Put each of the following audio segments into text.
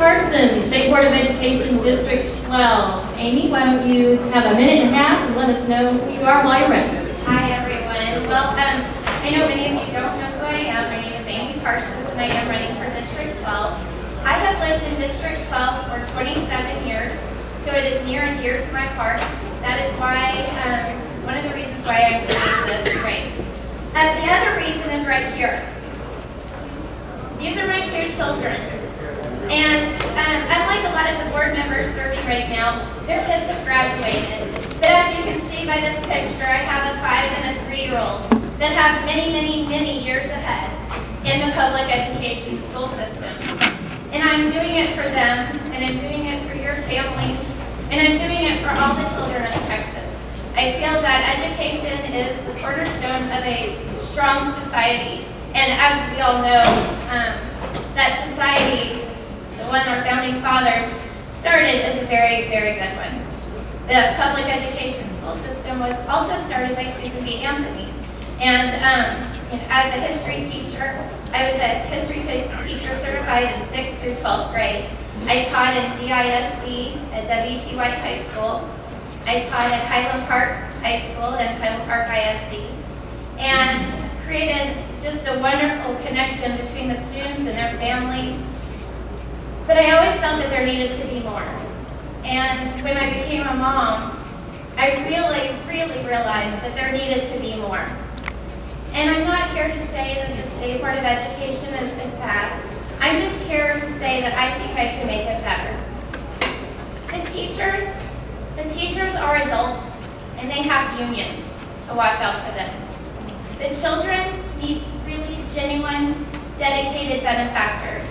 Carson, State Board of Education, District 12. Amy, why don't you have a minute and a half and let us know who you are and why you're ready. Hi, everyone. Well, I know many of you don't know who I am. My name is Amy Parsons, and I am running for District 12. I have lived in District 12 for 27 years, so it is near and dear to my heart. That is why, one of the reasons why I'm doing this race. The other reason is right here. These are my two children. And unlike a lot of the board members serving right now, their kids have graduated. But as you can see by this picture, I have a 5- and a 3-year-old that have many, many, many years ahead in the public education school system. And I'm doing it for them, and I'm doing it for your families, and I'm doing it for all the children of Texas. I feel that education is the cornerstone of a strong society. And as we all know, that society, the one our founding fathers started, is a very, very good one. The public education school system was also started by Susan B. Anthony. And as a history teacher, I was a history teacher certified in 6th through 12th grade. I taught in DISD at W.T. White High School. I taught at Highland Park High School and Highland Park ISD. And created just a wonderful connection between the students and their families. But I always felt that there needed to be more. And when I became a mom, I really, really realized that there needed to be more. And I'm not here to say that the State Board of Education is bad. I'm just here to say that I think I can make it better. The teachers are adults, and they have unions to watch out for them. The children need really genuine, dedicated benefactors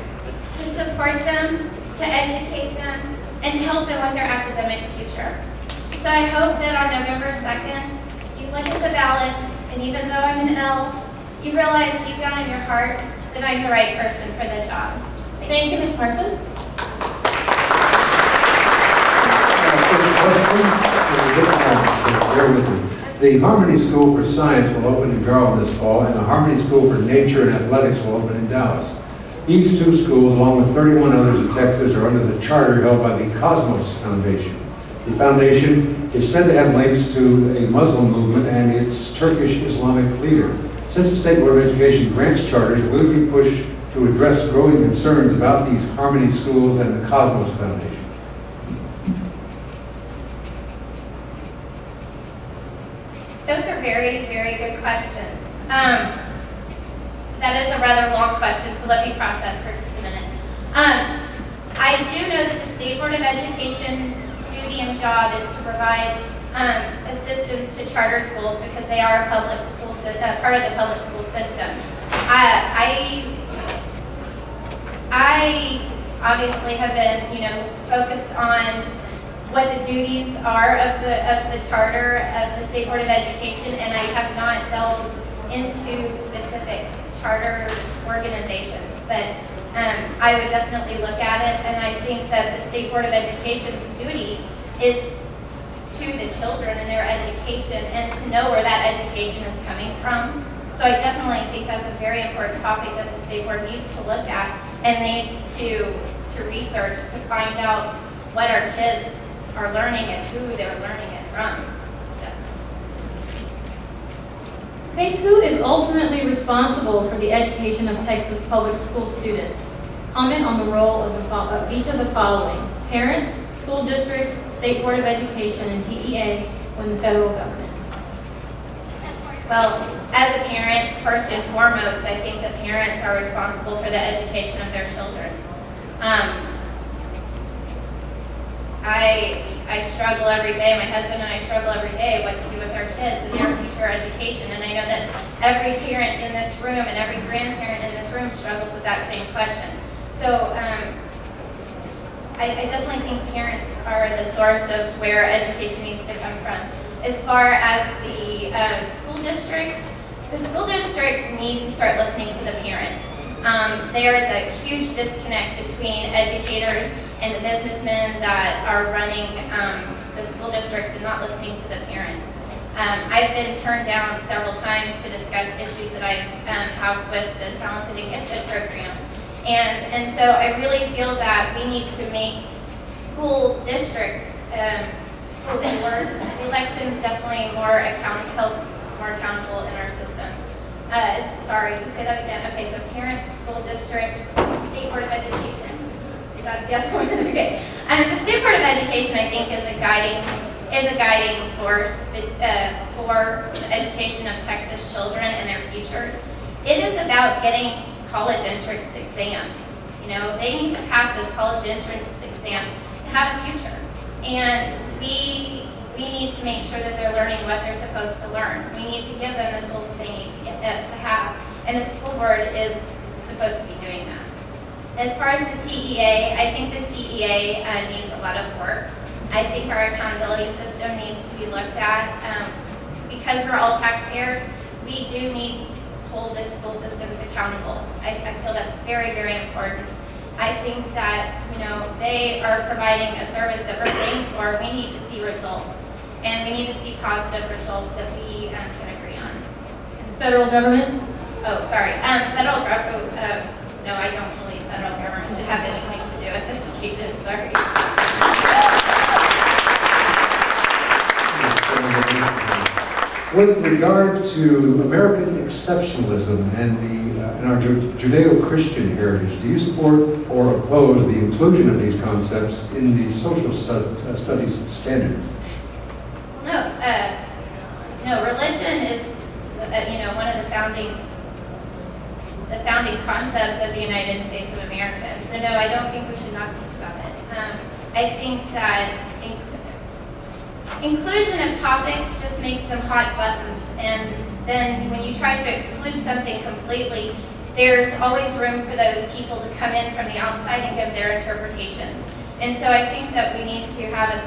to support them, to educate them, and to help them with their academic future. So I hope that on November 2nd, you look at the ballot, and even though I'm an L, you realize deep down in your heart that I'm the right person for the job. Thank you, Ms. Parsons. The Harmony School for Science will open in Garland this fall, and the Harmony School for Nature and Athletics will open in Dallas. These two schools, along with 31 others in Texas, are under the charter held by the Cosmos Foundation. The foundation is said to have links to a Muslim movement and its Turkish Islamic leader. Since the State Board of Education grants charters, will you push to address growing concerns about these Harmony schools and the Cosmos Foundation? Those are very, very good questions. That is a rather long question, so let me process for just a minute. I do know that the State Board of Education's duty and job is to provide assistance to charter schools because they are a public school, part of the public school system. I obviously have been, focused on what the duties are of the charter of the State Board of Education, and I have not delved into specifics, charter organizations, but I would definitely look at it, and I think that the State Board of Education's duty is to the children and their education and to know where that education is coming from. So I definitely think that's a very important topic that the State Board needs to look at and needs to research to find out what our kids are learning and who they're learning it from. Okay, who is ultimately responsible for the education of Texas public school students? Comment on the role of each of the following: parents, school districts, State Board of Education, and TEA, or the federal government. Well, as a parent, first and foremost, I think that parents are responsible for the education of their children. I struggle every day, my husband and I struggle every day what to do with our kids and their future education, and I know that every parent in this room and every grandparent in this room struggles with that same question. So I definitely think parents are the source of where education needs to come from. As far as the school districts need to start listening to the parents. There is a huge disconnect between educators and the businessmen that are running the school districts and not listening to the parents. I've been turned down several times to discuss issues that I have with the Talented and Gifted program. And so I really feel that we need to make school districts, school board elections definitely more accountable in our system. Sorry, say that again. Okay, so parents, school districts, State Board of Education. Is that the other one? Okay. The State Board of Education, I think, is a guiding force for the education of Texas children and their futures. It is about getting college entrance exams. You know, they need to pass those college entrance exams to have a future. And we need to make sure that they're learning what they're supposed to learn. We need to give them the tools that they need to get to have. And the school board is supposed to be doing that. As far as the TEA, I think the TEA needs a lot of work. I think our accountability system needs to be looked at. Because we're all taxpayers, we do need to hold the school systems accountable. I feel that's very, very important. I think that, you know, they are providing a service that we're paying for. We need to see results. And we need to see positive results that we can agree on. Federal government? Oh, sorry. Federal government, no, I don't believe federal government should have anything to do with education. Sorry. With regard to American exceptionalism and our Judeo-Christian heritage, do you support or oppose the inclusion of these concepts in the social studies standards? No, religion is, you know, one of the founding concepts of the United States of America. So no, I don't think we should not teach about it. I think that inclusion of topics just makes them hot buttons, and then when you try to exclude something completely, there's always room for those people to come in from the outside and give their interpretations. And so I think that we need to have a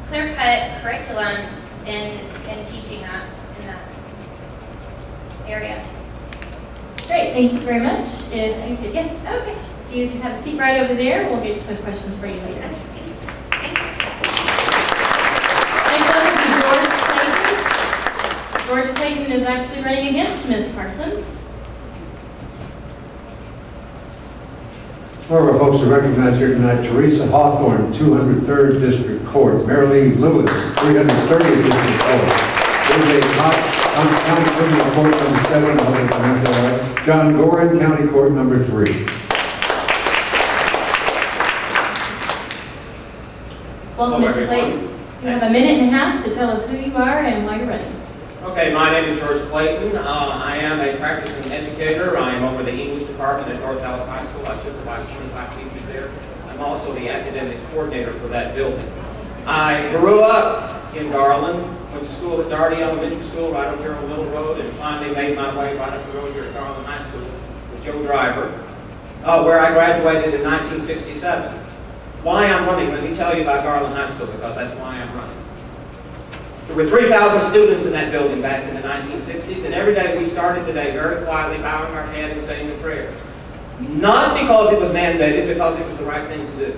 clear-cut curriculum in teaching that in that area. Great, thank you very much. If you could, yes, okay. If you could have a seat right over there, we'll get some questions for you later. Next up will be George Clayton. George Clayton is actually running against Ms. Parsons. One of our folks to recognize here tonight, Teresa Hawthorne, 203rd District Court. Marilyn Lewis, 330th District Court. There's a County Criminal Court number 7, I hope I pronounced that right. John Gorin, County Court number 3. Welcome, Mr. Clayton. You have a minute and a half to tell us who you are and why you're running. Okay, my name is George Clayton. I am a practicing educator. I am over the English department at North Dallas High School. I supervise 25 teachers there. I'm also the academic coordinator for that building. I grew up in Garland, went to school at Darty Elementary School right up here on Little Road, and finally made my way right up the road here at Garland High School with Joe Driver, where I graduated in 1967. Why I'm running, let me tell you about Garland High School, because that's why I'm running. There were 3,000 students in that building back in the 1960s, and every day we started the day very quietly bowing our head and saying a prayer. Not because it was mandated, because it was the right thing to do.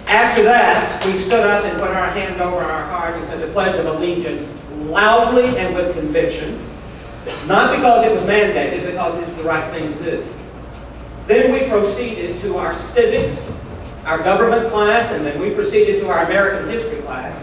After that, we stood up and put our hand over our heart and said the Pledge of Allegiance loudly and with conviction. Not because it was mandated, because it's the right thing to do. Then we proceeded to our civics, our government class, and then we proceeded to our American history class,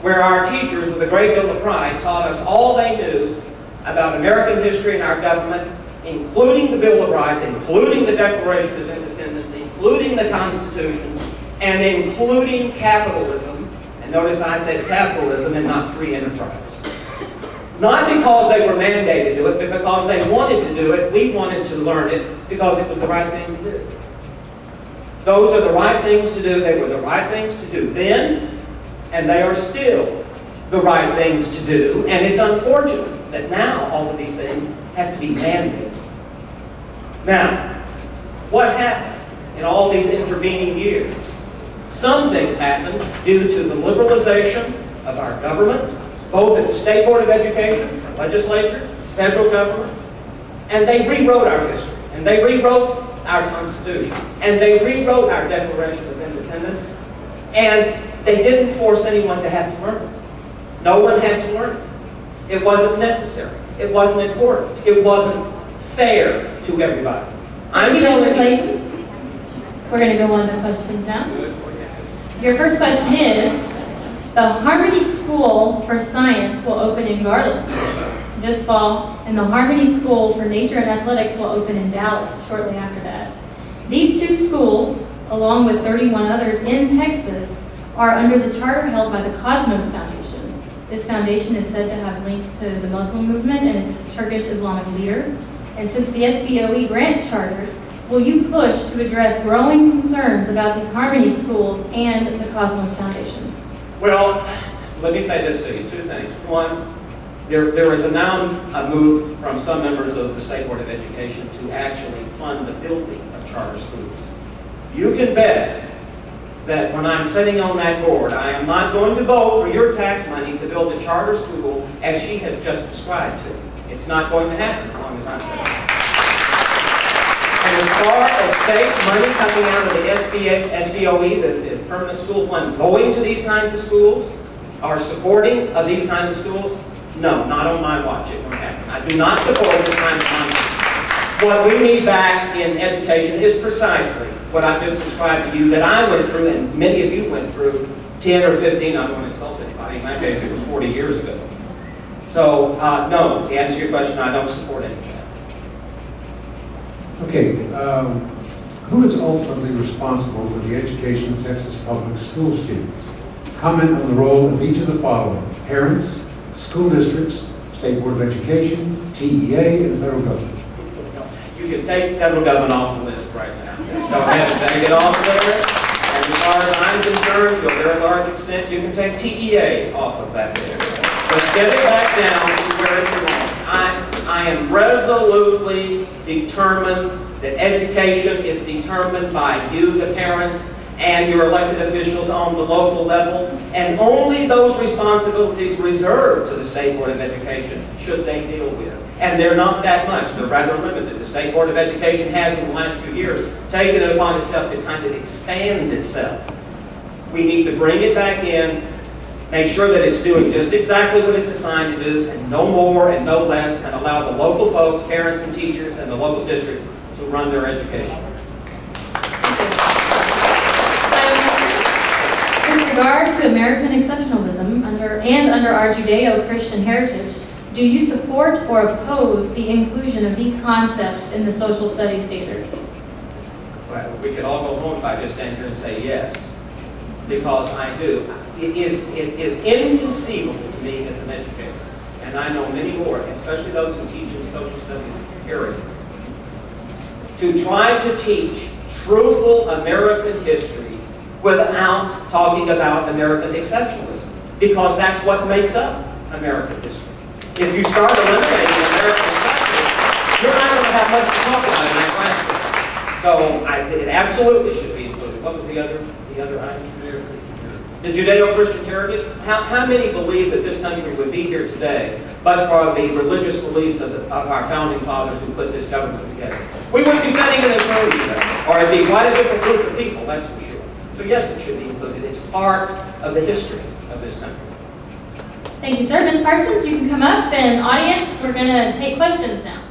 where our teachers, with a great deal of pride, taught us all they knew about American history and our government, including the Bill of Rights, including the Declaration of Independence, including the Constitution, and including capitalism. And notice I said capitalism and not free enterprise. Not because they were mandated to do it, but because they wanted to do it. We wanted to learn it because it was the right thing to do. Those are the right things to do. They were the right things to do then, and they are still the right things to do. And it's unfortunate that now all of these things have to be mandated. Now, what happened in all these intervening years? Some things happened due to the liberalization of our government, both at the State Board of Education, our legislature, federal government, and they rewrote our history, and they rewrote our Constitution, and they rewrote our Declaration of Independence, and they didn't force anyone to have to learn it. No one had to learn it. It wasn't necessary. It wasn't important. It wasn't fair to everybody. I'm Thank you, Mr. telling you. Clayton. We're going to go on to questions now. Your first question is, the Harmony School for Science will open in Garland this fall, and the Harmony School for Nature and Athletics will open in Dallas shortly after that. These two schools, along with 31 others in Texas, are under the charter held by the Cosmos Foundation. This foundation is said to have links to the Muslim movement and its Turkish Islamic leader. And since the SBOE grants charters, will you push to address growing concerns about these Harmony schools and the Cosmos Foundation? Well, let me say this to you, two things. One, there is now a move from some members of the State Board of Education to actually fund the building of charter schools. You can bet that when I'm sitting on that board, I am not going to vote for your tax money to build a charter school as she has just described to you. It's not going to happen as long as I'm sitting. And as far as state money coming out of the SBOE, the Permanent School Fund, going to these kinds of schools, or supporting of these kinds of schools, no, not on my watch. It won't happen. I do not support this kind of nonsense. What we need back in education is precisely what I've just described to you that I went through, and many of you went through 10 or 15, I don't want to insult anybody, in my case it was 40 years ago. So, no, to answer your question, I don't support any of that. Okay, who is ultimately responsible for the education of Texas public school students? Comment on the role of each of the following: parents, school districts, State Board of Education, TEA, and the federal government. You can take federal government off the list right now. Let's go ahead and take it off there. And as far as I'm concerned, to a very large extent, you can take TEA off of that list. Let's get it back down to where it belongs. I am resolutely determined that education is determined by you, the parents, and your elected officials on the local level, and only those responsibilities reserved to the State Board of Education should they deal with. And they're not that much. They're rather limited. The State Board of Education has, in the last few years, taken it upon itself to kind of expand itself. We need to bring it back in, make sure that it's doing just exactly what it's assigned to do, and no more and no less, and allow the local folks, parents and teachers, and the local districts to run their education. With regard to American exceptionalism under our Judeo-Christian heritage, do you support or oppose the inclusion of these concepts in the social studies standards? Well, we could all go home if I just stand here and say yes, because I do. It is inconceivable to me as an educator, and I know many more, especially those who teach in the social studies area, to try to teach truthful American history without talking about American exceptionalism, because that's what makes up American history. If you start eliminating American exceptionalism, you're not going to have much to talk about in that class. So it absolutely should be included. What was the other item? The Judeo-Christian heritage. How many believe that this country would be here today but for the religious beliefs of our founding fathers who put this government together? We wouldn't be sitting in this room today, or it'd be quite a different group of people, that's for sure. So yes, it should be included. It's part of the history of this country. Thank you, sir. Ms. Parsons, you can come up, and audience, we're going to take questions now.